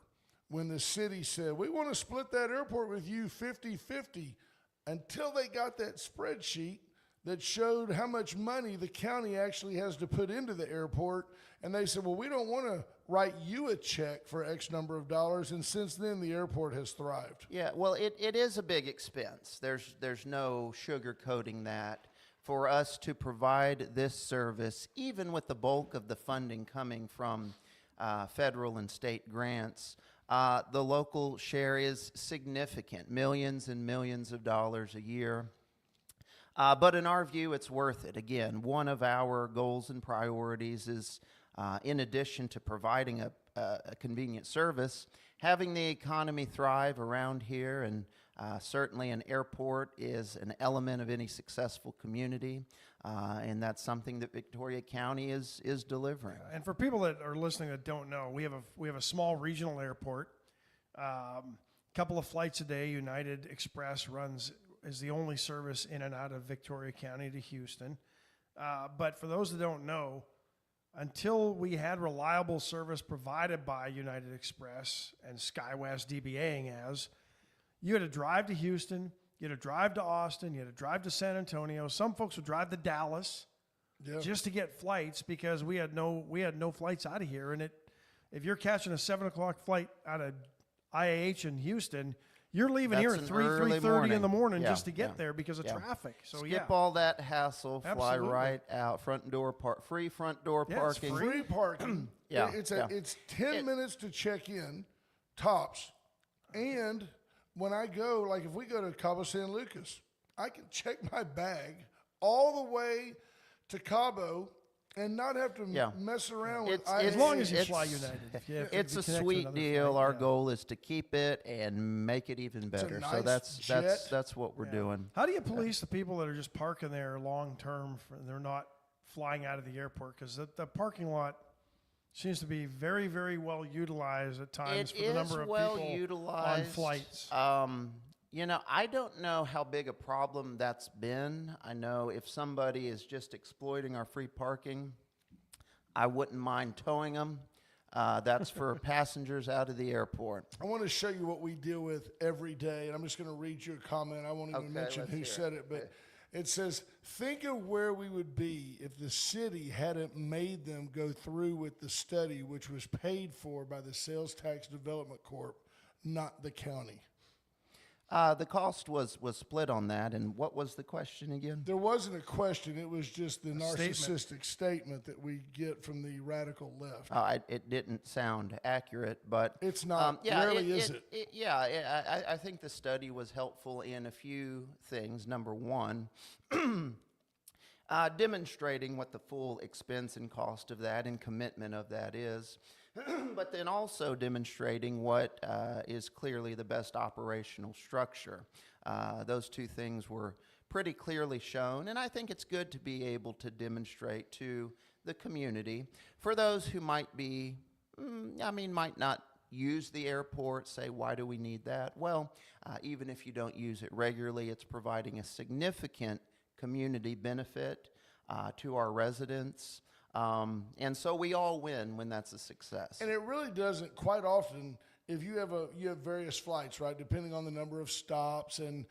when the city said, we want to split that airport with you 50-50, until they got that spreadsheet that showed how much money the county actually has to put into the airport. And they said, well, we don't want to write you a check for X number of dollars. And since then, the airport has thrived. Yeah, well, it is a big expense. There's no sugarcoating that. For us to provide this service, even with the bulk of the funding coming from federal and state grants, the local share is significant, millions and millions of dollars a year. But in our view, it's worth it. Again, one of our goals and priorities is, in addition to providing a convenient service, having the economy thrive around here, and certainly an airport is an element of any successful community, and that's something that Victoria County is delivering. And for people that are listening that don't know, we have a small regional airport. Couple of flights a day. United Express is the only service in and out of Victoria County to Houston. But for those that don't know, until we had reliable service provided by United Express and SkyWest DBAing as, you had to drive to Houston, you had to drive to Austin, you had to drive to San Antonio. Some folks would drive to Dallas just to get flights because we had no flights out of here. And if you're catching a 7 o'clock flight out of IAH in Houston, you're leaving here at 3:30 in the morning just to get there because of traffic. So skip all that hassle, fly right out, front door free front door parking. It's free parking. It's 10 minutes to check in, tops. And when I go, like if we go to Cabo San Lucas, I can check my bag all the way to Cabo and not have to mess around with as long as you fly United. It's a sweet deal. Our goal is to keep it and make it even better. Nice So that's what we're doing. How do you police the people that are just parking there long term? They're not flying out of the airport because the parking lot seems to be very, very well utilized at times for the number of people on flights. You know, I don't know how big a problem that's been. I know if somebody is just exploiting our free parking, I wouldn't mind towing them. That's for passengers out of the airport. I want to show you what we deal with every day, and I'm just going to read you a comment. I won't even mention who said it, but it says, think of where we would be if the city hadn't made them go through with the study, which was paid for by the Sales Tax Development Corp., not the county. The cost was split on that, and what was the question again? There wasn't a question. It was just the narcissistic statement that we get from the radical left. It didn't sound accurate, but it's not. Rarely is it? I think the study was helpful in a few things. Number one, demonstrating what the full expense and cost of that and commitment of that is. But then also demonstrating what is clearly the best operational structure. Those two things were pretty clearly shown, and I think it's good to be able to demonstrate to the community. For those who might not use the airport, say, why do we need that? Well, even if you don't use it regularly, it's providing a significant community benefit to our residents. And so we all win when that's a success. And it really doesn't quite often. If you have various flights, right, depending on the number of stops and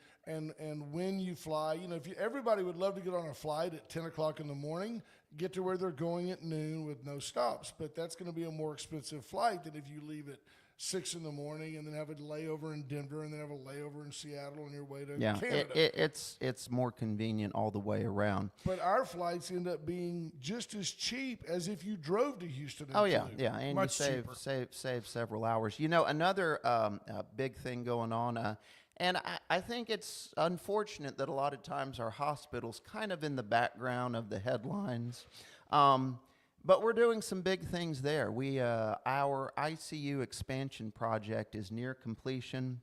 when you fly. You know, everybody would love to get on a flight at 10 o'clock in the morning, get to where they're going at noon with no stops. But that's going to be a more expensive flight than if you leave at 6 in the morning and then have a layover in Denver and then have a layover in Seattle on your way to Canada. It's more convenient all the way around. But our flights end up being just as cheap as if you drove to Houston. And much you save several hours. You know, another big thing going on, and I think it's unfortunate that a lot of times our hospital's kind of in the background of the headlines. But we're doing some big things there. Our ICU expansion project is near completion.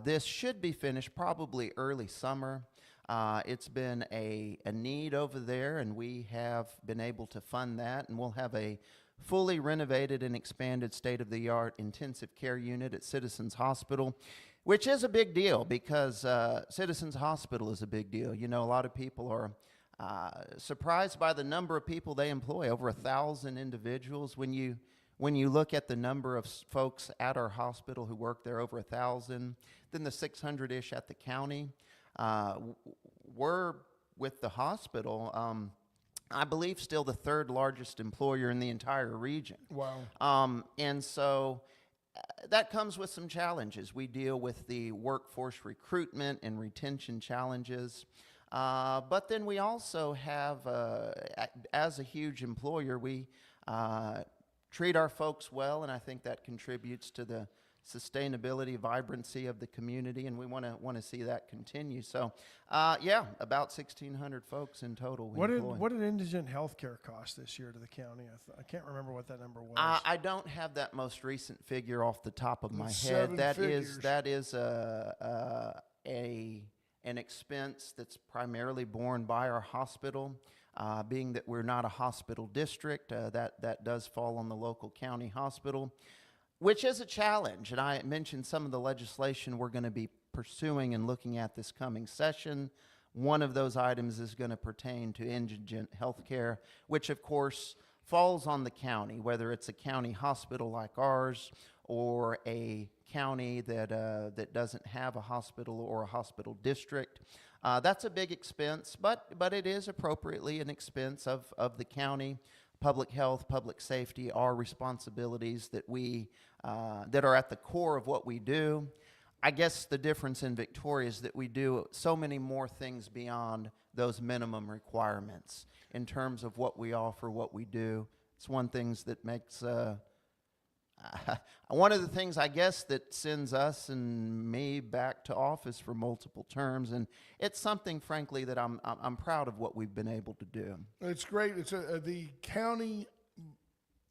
This should be finished probably early summer. It's been a need over there, and we have been able to fund that, and we'll have a fully renovated and expanded state-of-the-art intensive care unit at Citizens Hospital, which is a big deal because Citizens Hospital is a big deal. You know, a lot of people are surprised by the number of people they employ, over 1,000 individuals. When you look at the number of folks at our hospital who work there, over 1,000, then the 600-ish at the county. We're, with the hospital, I believe still the third largest employer in the entire region. Wow. And so that comes with some challenges. We deal with the workforce recruitment and retention challenges. But then we also have, as a huge employer, we treat our folks well, and I think that contributes to the sustainability, vibrancy of the community, and we want to see that continue. So, yeah, about 1,600 folks in total. What did indigent health care cost this year to the county? I can't remember what that number was. I don't have that most recent figure off the top of my It's head. 7 figures. That is an expense that's primarily borne by our hospital. Being that we're not a hospital district, that does fall on the local county hospital, which is a challenge. And I mentioned some of the legislation we're going to be pursuing and looking at this coming session. One of those items is going to pertain to indigent health care, which of course falls on the county, whether it's a county hospital like ours or a county that doesn't have a hospital or a hospital district. That's a big expense, but it is appropriately an expense of the county. Public health, public safety are responsibilities that that are at the core of what we do. I guess the difference in Victoria is that we do so many more things beyond those minimum requirements in terms of what we offer, what we do. It's one things that makes one of the things, I guess, that sends us and me back to office for multiple terms, and it's something, frankly, that I'm proud of what we've been able to do. It's great. It's the county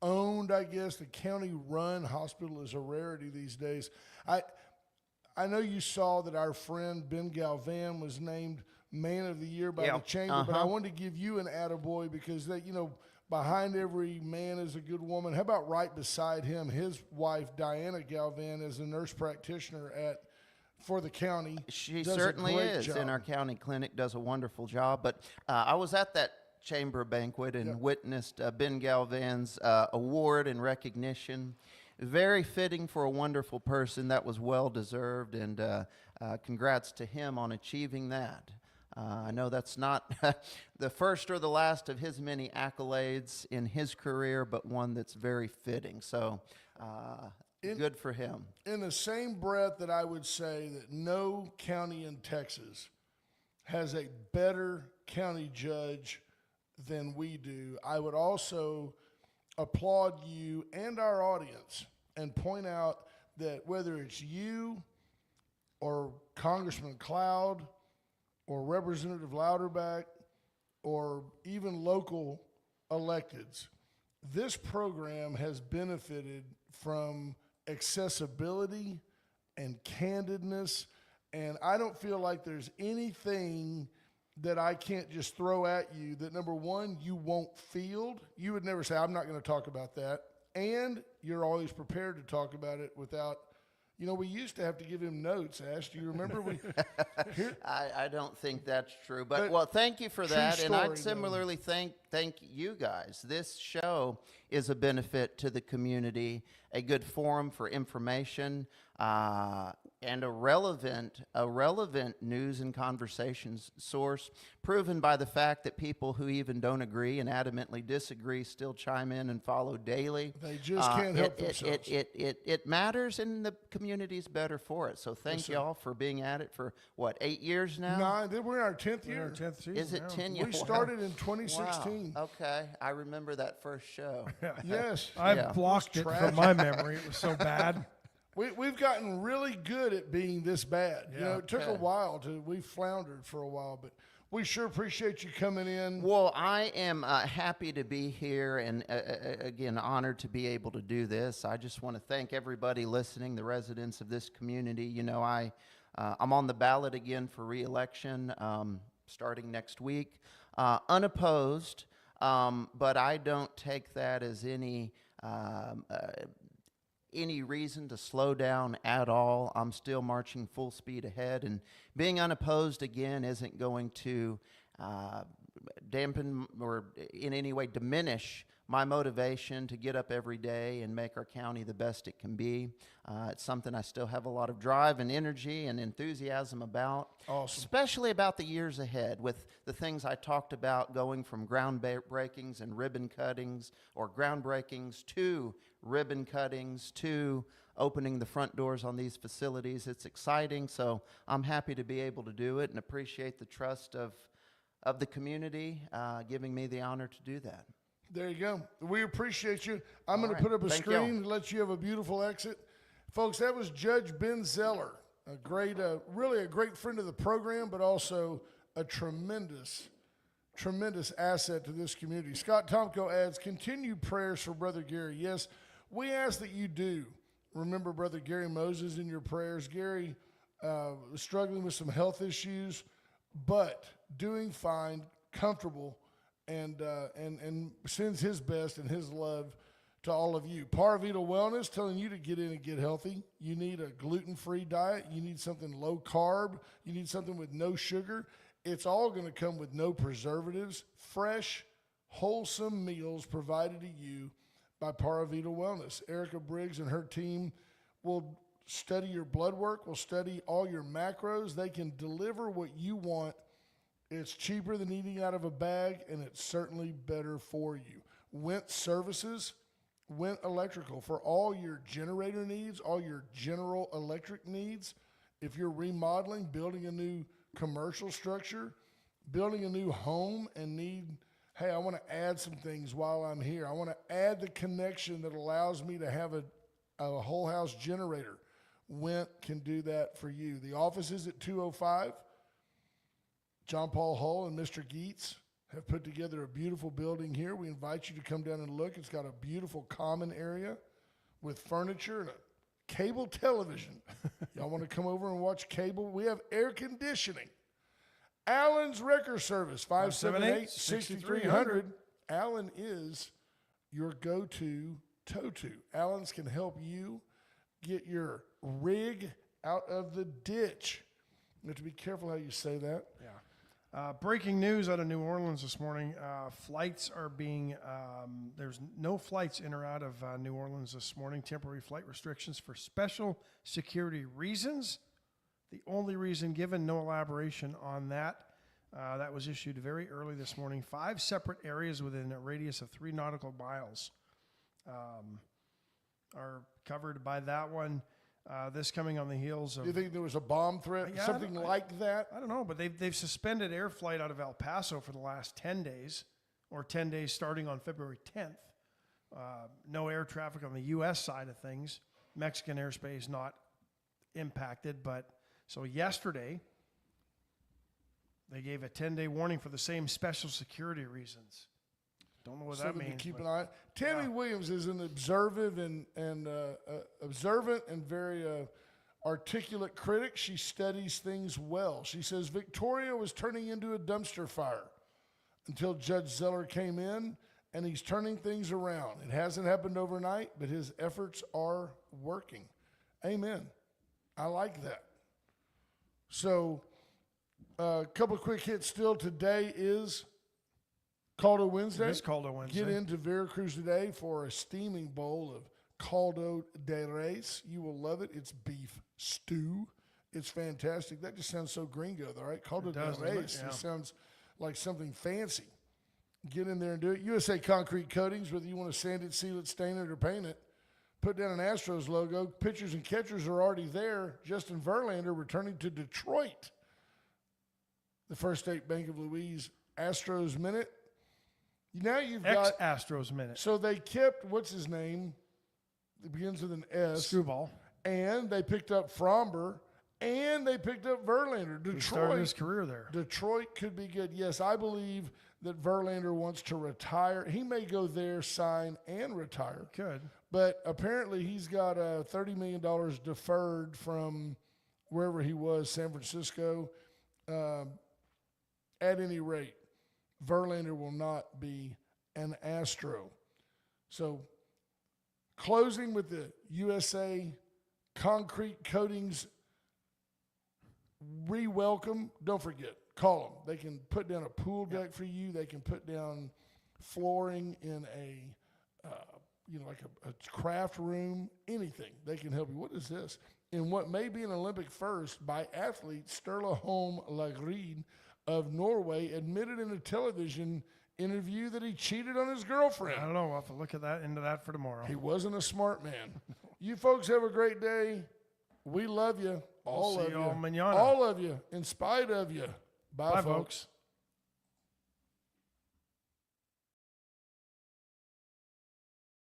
owned, I guess, the county run hospital is a rarity these days. I know you saw that our friend Ben Galvan was named Man of the Year by the Chamber, but I wanted to give you an attaboy because behind every man is a good woman. How about right beside him, his wife, Diana Galvan, is a nurse practitioner for the county. She certainly is in our county clinic, does a wonderful job. But I was at that chamber banquet and witnessed Ben Galvan's award and recognition. Very fitting for a wonderful person. That was well-deserved, and congrats to him on achieving that. I know that's not the first or the last of his many accolades in his career, but one that's very fitting. So good for him. In the same breath that I would say that no county in Texas has a better county judge than we do, I would also applaud you and our audience and point out that whether it's you or Congressman Cloud or Representative Louderback, or even local electeds, this program has benefited from accessibility and candidness, and I don't feel like there's anything that I can't just throw at you that, number one, you won't field. You would never say, I'm not going to talk about that, and you're always prepared to talk about it without... we used to have to give him notes, Ash. Do you remember? I don't think that's true. But well, thank you for that. Story, and I'd similarly thank you guys. This show is a benefit to the community, a good forum for information, and a relevant news and conversations source, proven by the fact that people who even don't agree and adamantly disagree still chime in and follow daily. They just can't help themselves. It matters, and the community's better for it. So thank y'all for being at it for, 8 years now? 9. We're in our 10th year. Our 10th season. Is it 10 years? We started in 2016. Wow. Okay, I remember that first show. Yes. I've blocked it from my memory. It was so bad. We've gotten really good at being this bad. Yeah. It took a while we floundered for a while, but we sure appreciate you coming in. Well, I am happy to be here and, again, honored to be able to do this. I just want to thank everybody listening, the residents of this community. I'm on the ballot again for re-election starting next week, unopposed. But I don't take that as any reason to slow down at all. I'm still marching full speed ahead, and being unopposed again isn't going to dampen or in any way diminish my motivation to get up every day and make our county the best it can be. It's something I still have a lot of drive and energy and enthusiasm about, Awesome. especially about the years ahead with the things I talked about, going from groundbreakings and ribbon cuttings, or groundbreakings to ribbon cuttings to opening the front doors on these facilities. It's exciting, so I'm happy to be able to do it and appreciate the trust of the community giving me the honor to do that. There you go. We appreciate you. I'm going right. to put up a Thank screen y'all. to let you have a beautiful exit. Folks, that was Judge Ben Zeller, a great, really a great friend of the program, but also a tremendous asset to this community. Scott Tomko adds, continued prayers for Brother Gary. Yes, we ask that you do remember Brother Gary Moses in your prayers. Gary was struggling with some health issues, but doing fine, comfortable, and sends his best and his love to all of you. Parvita Wellness telling you to get in and get healthy. You need a gluten-free diet. You need something low carb. You need something with no sugar. It's all going to come with no preservatives. Fresh, wholesome meals provided to you by Parvita Wellness. Erica Briggs and her team will study your blood work, will study all your macros. They can deliver what you want. It's cheaper than eating out of a bag, and it's certainly better for you. Went Services, Went Electrical, for all your generator needs, all your general electric needs. If you're remodeling, building a new commercial structure, building a new home, and need, hey, I want to add some things while I'm here. I want to add the connection that allows me to have a whole house generator. Went can do that for you. The office is at 205. John Paul Hull and Mr. Geets have put together a beautiful building here. We invite you to come down and look. It's got a beautiful common area with furniture and a cable television. Y'all want to come over and watch cable? We have air conditioning. Allen's Wrecker Service, 578-6300. Allen is your go-to tow-to. Allen's can help you get your rig out of the ditch. You have to be careful how you say that. Yeah. Breaking news out of New Orleans this morning. Flights are being, there's no flights in or out of New Orleans this morning. Temporary flight restrictions for special security reasons. The only reason given, no elaboration on that. That was issued very early this morning. 5 separate areas within a radius of 3 nautical miles are covered by that one. This coming on the heels of... Do you think there was a bomb threat, Yeah, something like that? I don't know, but they've suspended air flight out of El Paso for the last 10 days, or 10 days starting on February 10th. No air traffic on the U.S. side of things. Mexican airspace not impacted, but so yesterday they gave a 10-day warning for the same special security reasons. Don't know what that Something means. to keep but- an eye. Tammy Williams is an observant and very articulate critic. She studies things well. She says Victoria was turning into a dumpster fire until Judge Zeller came in, and he's turning things around. It hasn't happened overnight, but his efforts are working. Amen. I like that. So a couple of quick hits still. Today is Caldo Wednesday. It is Caldo Wednesday. Get into Veracruz today for a steaming bowl of Caldo de Res. You will love it. It's beef stew. It's fantastic. That just sounds so gringo, though, right? Caldo It does, de doesn't it? Res. Yeah. It sounds like something fancy. Get in there and do it. USA Concrete Coatings, whether you want to sand it, seal it, stain it, or paint it. Put down an Astros logo. Pitchers and catchers are already there. Justin Verlander returning to Detroit. The First State Bank of Louise Astros Minute. Now you've got... Ex-Astros minute. So they kept, what's his name? It begins with an S. Screwball. And they picked up Fromber. And they picked up Verlander. He started his career there. Detroit could be good. Yes, I believe that Verlander wants to retire. He may go there, sign, and retire. Could. But apparently he's got $30 million deferred from wherever he was, San Francisco. At any rate, Verlander will not be and Astro. So closing with the USA Concrete Coatings re-welcome. Don't forget, call them. They can put down a pool deck for you. They can put down flooring in a, like a craft room, anything. They can help you. What is this? In what may be an Olympic first by athlete Sturla Holm Lagrid of Norway admitted in a television interview that he cheated on his girlfriend. I don't know. We'll have to look at into that for tomorrow. He wasn't a smart man. You folks have a great day. We love you. All We'll of see you. y'all mañana. All of you, in spite of you. Bye, Bye, folks.